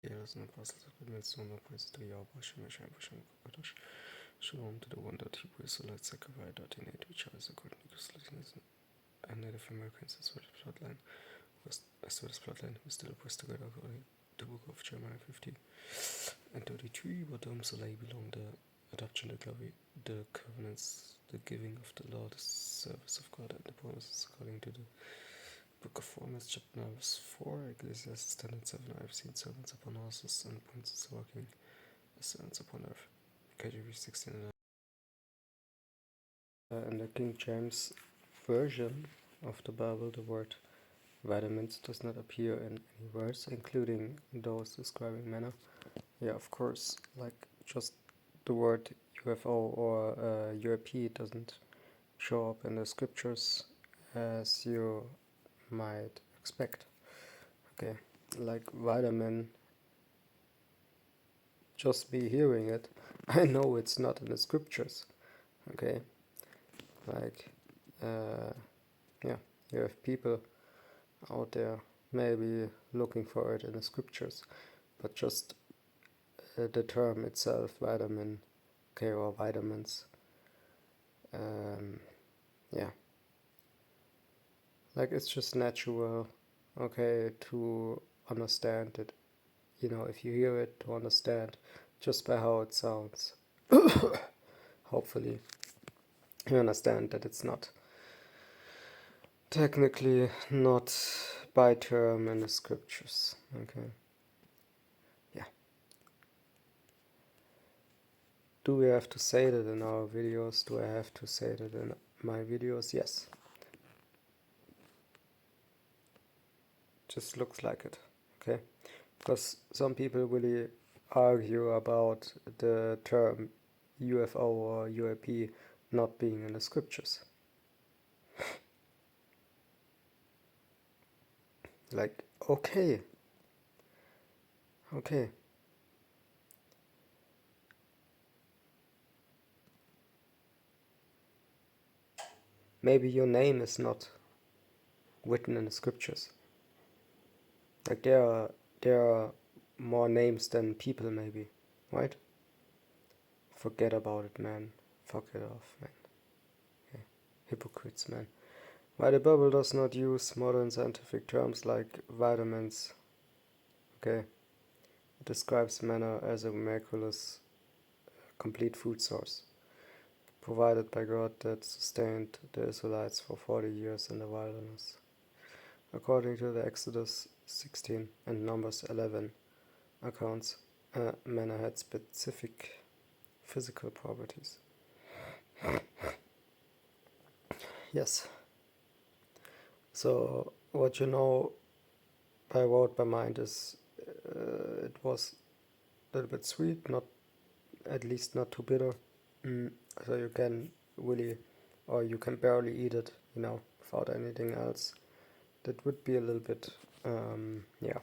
Yarısına fazla bilmesinden pozitive yağbaşı meşe başım arkadaş. Shalom to the one that he was so let's sacrifice that in it which has according to Slavism and Native Americans as well as bloodline was still opposed together according to the book of Jeremiah 50 and 33, but Salai belong the adoption, the glory, the covenants, the giving of the law, the service of God, and the promises according to the Book of Romans, chapter 9, verse 4, Ecclesiastes 10 and 7. I have seen servants upon horses and princes walking as servants upon earth. KJV 16 and in the King James version of the Bible, the word vitamins does not appear in any verse, including those describing manna. Yeah, of course, like just the word UFO or UAP doesn't show up in the scriptures as you might expect. Okay, like vitamin, just me hearing it, I know it's not in the scriptures. Okay, like, yeah, you have people out there maybe looking for it in the scriptures, but just the term itself, vitamin, okay, or vitamins, yeah, like it's just natural, okay, to understand it, you know, if you hear it, to understand just by how it sounds. Hopefully you understand that it's not technically not by term in the scriptures. Okay. Yeah. Do we have to say that in our videos? Do I have to say that in my videos? Yes. Just looks like it. Okay. Because some people really argue about the term UFO or UAP not being in the scriptures. Like, okay. Okay. Maybe your name is not written in the scriptures. Like there are more names than people, maybe, right? Forget about it, man. Fuck it off, man. Okay. Hypocrites, man. Why the Bible does not use modern scientific terms like vitamins? Okay. It describes manna as a miraculous, complete food source provided by God that sustained the Israelites for 40 years in the wilderness. According to the Exodus 16 and Numbers 11 accounts, manna had specific physical properties. Yes. So what you know by word by mind is it was a little bit sweet, not at least not too bitter. So you can really, or you can barely eat it, you know, without anything else. That would be a little bit, yeah,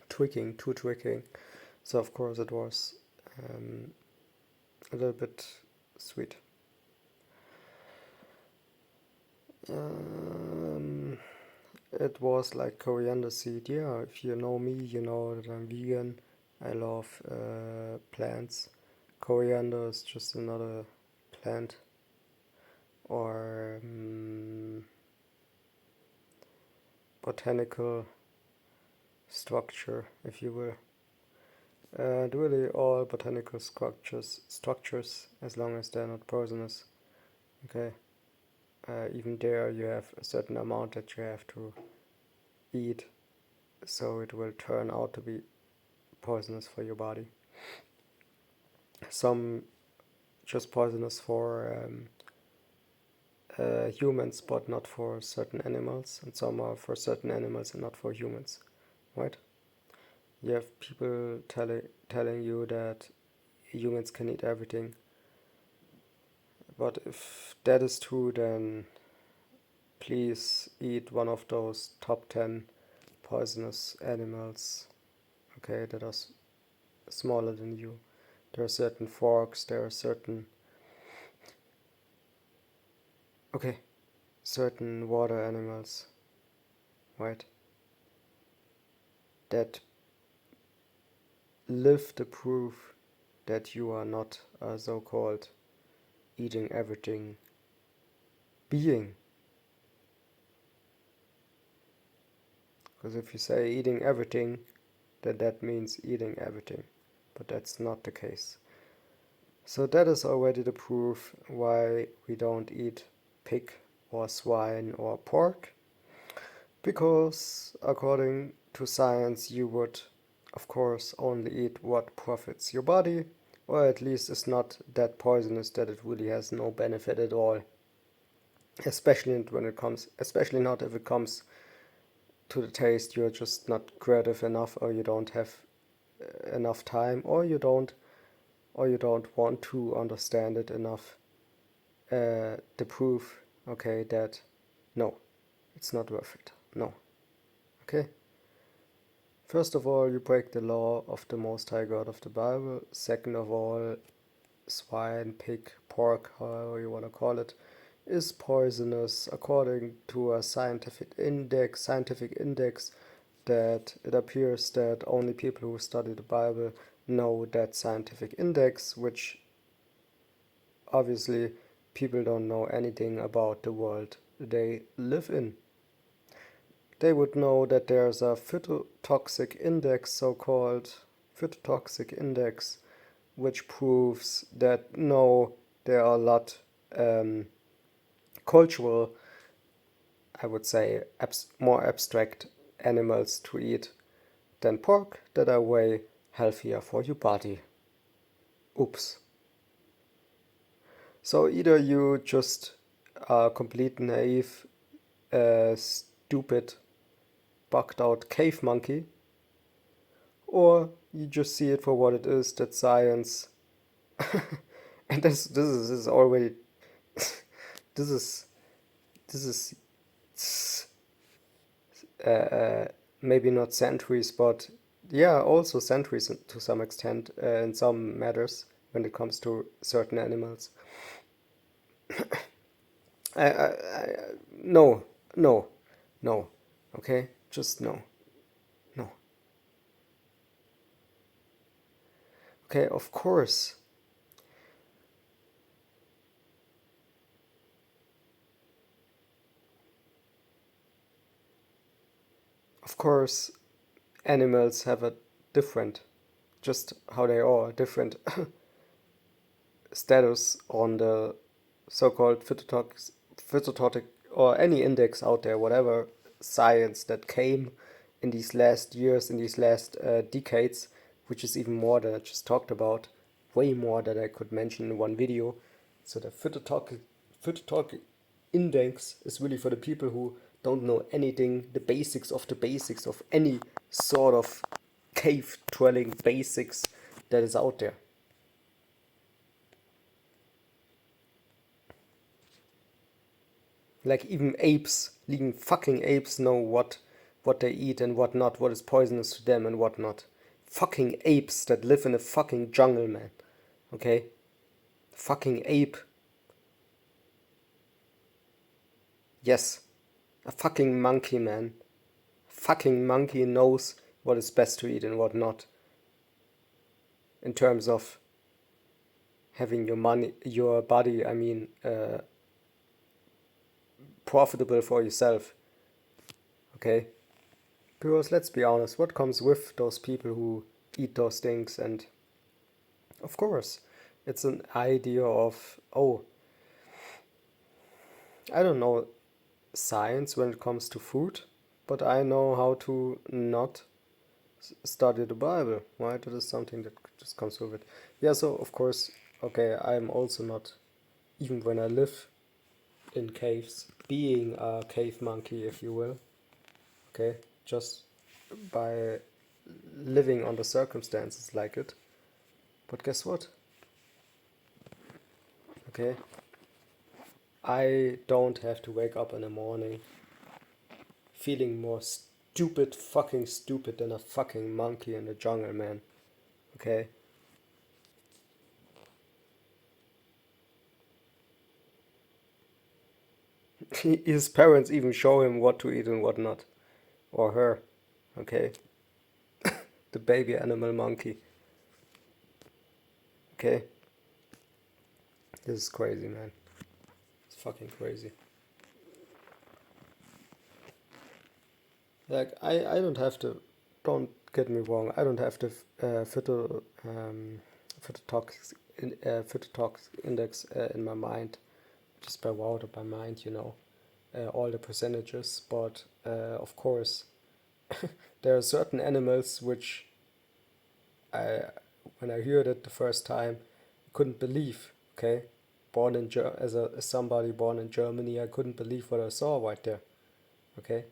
too tricking. So of course it was a little bit sweet. It was like coriander seed. Yeah, if you know me, you know that I'm vegan. I love plants. Coriander is just another plant or botanical structure, if you will. And really all botanical structures, as long as they're not poisonous. Okay. Even there you have a certain amount that you have to eat, so it will turn out to be poisonous for your body. Some just poisonous for humans, but not for certain animals, and some are for certain animals and not for humans, right? You have people telling you that humans can eat everything, but if that is true, then please eat one of those top 10 poisonous animals, okay, that are smaller than you. There are certain frogs, there are certain certain water animals, right, that live the proof that you are not a so-called eating everything being. Because if you say eating everything, then that means eating everything. But that's not the case. So that is already the proof why we don't eat pig or swine or pork. Because according to science, you would, of course, only eat what profits your body, or at least is not that poisonous that it really has no benefit at all. Especially not if it comes to the taste. You're just not creative enough, or you don't have enough time, or you don't want to understand it enough. The proof, okay, that no, it's not worth it. No. Okay? First of all, you break the law of the Most High God of the Bible. Second of all, swine, pig, pork, however you want to call it, is poisonous according to a scientific index that it appears that only people who study the Bible know that scientific index, which obviously people don't know anything about the world they live in. They would know that there's a phytotoxic index, so-called phytotoxic index, which proves that no, there are a lot cultural, I would say, more abstract animals to eat than pork that are way healthier for your body. Oops. So either you just are complete naive, stupid, bugged out cave monkey, or you just see it for what it is, that science. And this is already this is maybe not centuries, but yeah, also centuries to some extent in some matters when it comes to certain animals. No, no, no. Okay, just no, no. Okay, of course. Of course, animals have a different, just how they are, different status on the so-called phytotoxic or any index out there, whatever science that came in these last years, in these last decades, which is even more than I just talked about, way more that I could mention in one video. So the phytotoxic index is really for the people who don't know anything, the basics of any sort of cave dwelling basics that is out there. Like even fucking apes know what they eat and what not, what is poisonous to them and what not. Fucking apes that live in a fucking jungle, man. Okay? Fucking ape. Yes. A fucking monkey, man. Fucking monkey knows what is best to eat and what not. In terms of having your body, profitable for yourself. Okay? Because let's be honest, what comes with those people who eat those things? And of course, it's an idea of, oh, I don't know science when it comes to food, but I know how to not study the Bible, right? That is something that just comes with it. Yeah, so of course, okay, I'm also not, even when I live in caves, being a cave monkey, if you will, okay, just by living under circumstances like it. But guess what? Okay, I don't have to wake up in the morning feeling more fucking stupid than a fucking monkey in the jungle, man. Okay? His parents even show him what to eat and what not. Or her. Okay? The baby animal monkey. Okay? This is crazy, man. It's fucking crazy. Like, I don't have to, don't get me wrong, I don't have the phytotox index in my mind, just by word or by mind, all the percentages, but of course, there are certain animals which I, when I heard it the first time, couldn't believe. Okay, as somebody born in Germany, I couldn't believe what I saw right there. Okay,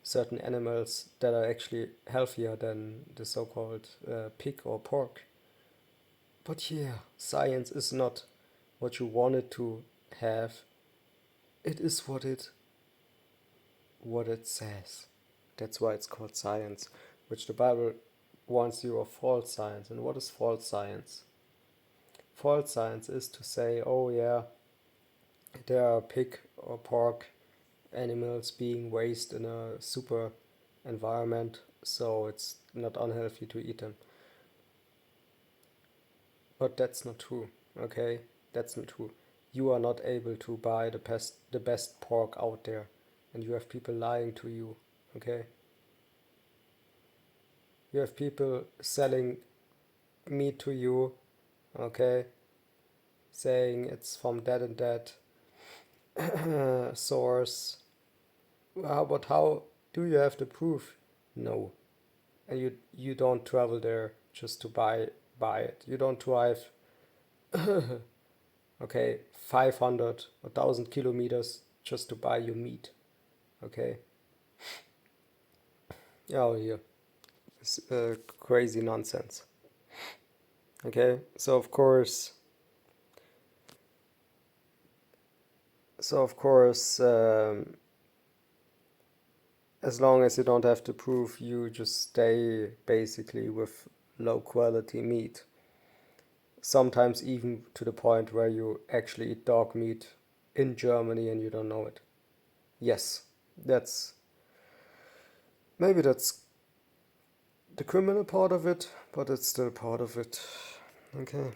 certain animals that are actually healthier than the so-called pig or pork. But yeah, science is not what you wanted to have. It is what it says. That's why it's called science, which the Bible warns you of false science. And what is false science? False science is to say, oh yeah, there are pig or pork animals being raised in a super environment, so it's not unhealthy to eat them. But that's not true, okay? That's not true. You are not able to buy the best pork out there, and you have people lying to you, okay? You have people selling meat to you, okay? Saying it's from that and that source. But how do you have the proof? No. And you don't travel there just to buy it. You don't drive okay 500 or 1000 kilometers just to buy your meat. Okay. Oh, here. It's crazy nonsense. Okay. So of course, as long as you don't have to prove, you just stay basically with low quality meat. Sometimes even to the point where you actually eat dog meat in Germany and you don't know it. Yes, that's maybe that's the criminal part of it, but it's still part of it. Okay.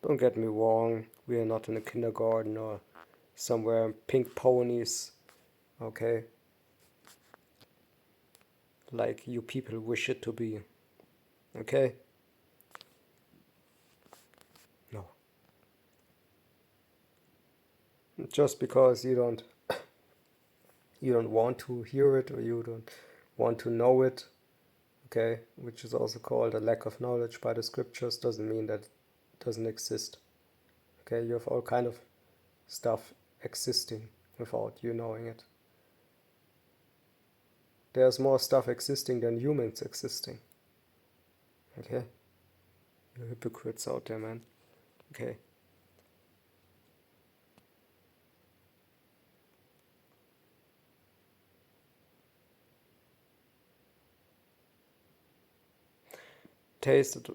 Don't get me wrong, we are not in a kindergarten or somewhere pink ponies, okay? Like you people wish it to be. Okay? No. Just because you don't want to hear it or you don't want to know it, okay, which is also called a lack of knowledge by the scriptures, doesn't mean that it doesn't exist. Okay, you have all kind of stuff existing without you knowing it. There's more stuff existing than humans existing. Okay? You hypocrites out there, man. Okay. Tasted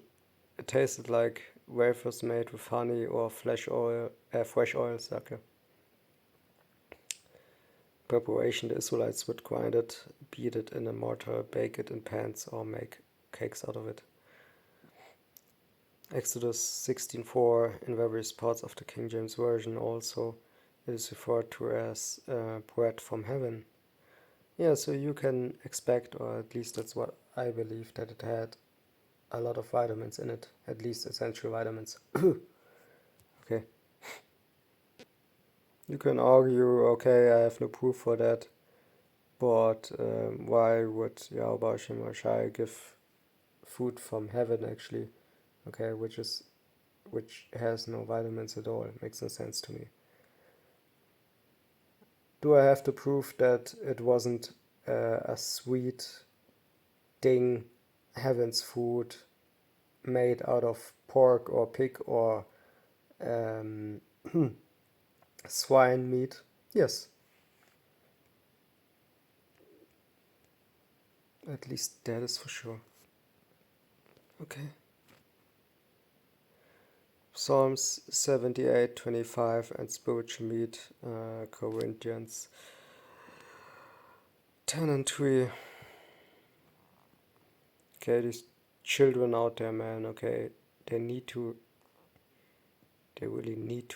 it tasted like wafers made with honey or fresh oil, sucker. Preparation: the Israelites would grind it, beat it in a mortar, bake it in pans, or make cakes out of it. Exodus 16:4 in various parts of the King James Version also it is referred to as bread from heaven. Yeah, so you can expect, or at least that's what I believe, that it had a lot of vitamins in it, at least essential vitamins. Okay. You can argue, okay, I have no proof for that, but why would Yahweh Shemashai give food from heaven actually? Okay, which has no vitamins at all. It makes no sense to me. Do I have to prove that it wasn't a sweet ding heaven's food made out of pork or pig or um, swine meat? Yes, at least that is for sure. Okay. Psalms 78:25 and spiritual meat, Corinthians 10:3. Okay, these children out there, man, okay, they really need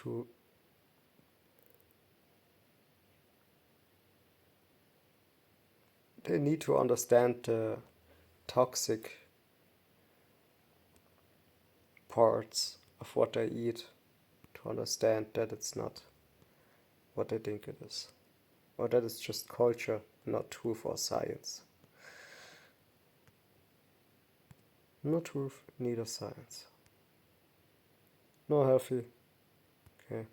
to understand the toxic parts of what they eat to understand that it's not what they think it is, or that it's just culture, not truth or science. Not truth, neither science. No healthy. Okay.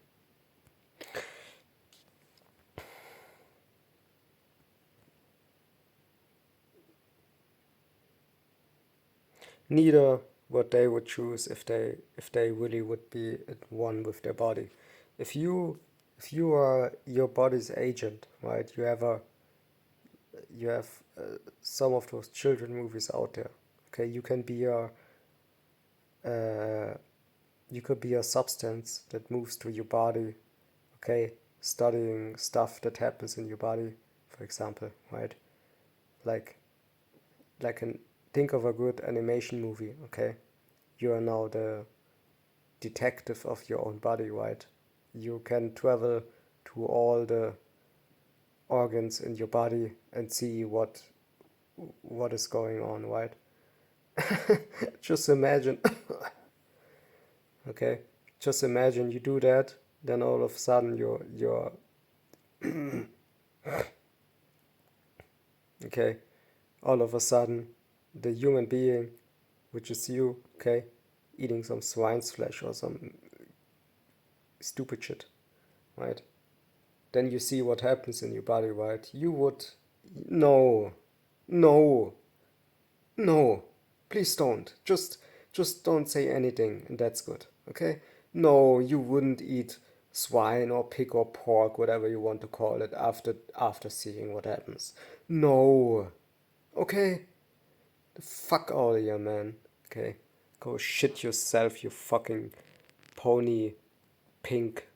Neither what they would choose if they really would be at one with their body. If you are your body's agent, right? You have some of those children movies out there. Okay, you can be you could be a substance that moves through your body. Okay, studying stuff that happens in your body, for example, right? Like an think of a good animation movie. Okay, you are now the detective of your own body, right? You can travel to all the organs in your body and see what is going on, right? Just imagine. Okay, just imagine you do that, then all of a sudden you're okay, all of a sudden the human being, which is you, okay, eating some swine's flesh or some stupid shit, right? Then you see what happens in your body, right? You would, no, no, no, please don't. Just don't say anything, and that's good, okay? No, you wouldn't eat swine or pig or pork, whatever you want to call it, after seeing what happens. No, okay? The fuck out of here, man. Okay, go shit yourself, you fucking pony pink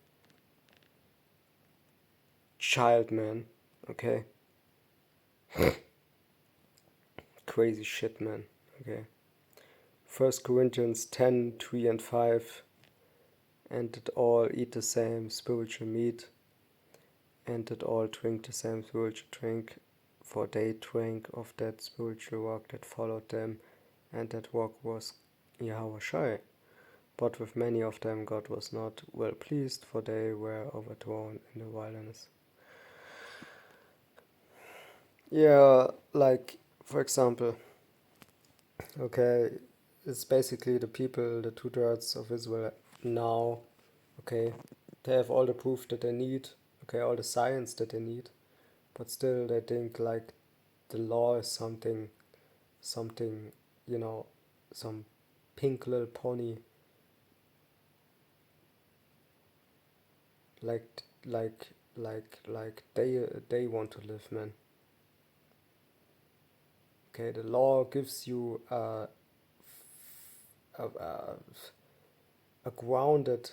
child, man. Okay, crazy shit, man. Okay. 1 Corinthians 10:3 and 5. And that all eat the same spiritual meat, and that all drink the same spiritual drink, for they drank of that spiritual rock that followed them, and that rock was Yahweh Shai. But with many of them God was not well pleased, for they were overthrown in the wilderness. Yeah, like, for example, okay, it's basically the people, the 2/3 of Israel now, okay, they have all the proof that they need, okay, all the science that they need, but still they think like the law is something, you know, some pink little pony, like they want to live, man. Okay, the law gives you a grounded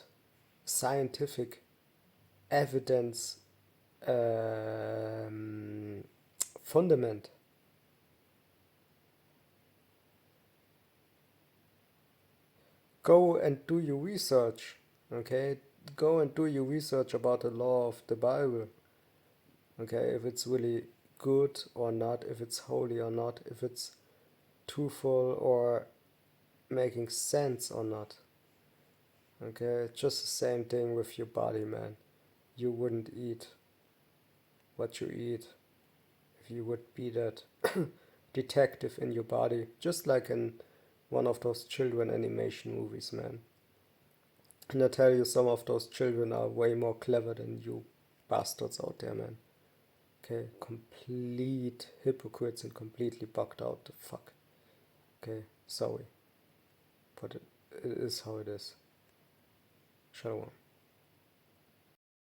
scientific evidence fundament. Go and do your research, okay? Go and do your research about the law of the Bible, okay? If it's really good or not, if it's holy or not, if it's truthful or making sense or not, okay? It's just the same thing with your body, man. You wouldn't eat what you eat if you would be that detective in your body, just like in one of those children animation movies, man. And I tell you, some of those children are way more clever than you bastards out there, man. Okay, complete hypocrites and completely bugged out the fuck. Okay, sorry, but it is how it is. Shalom.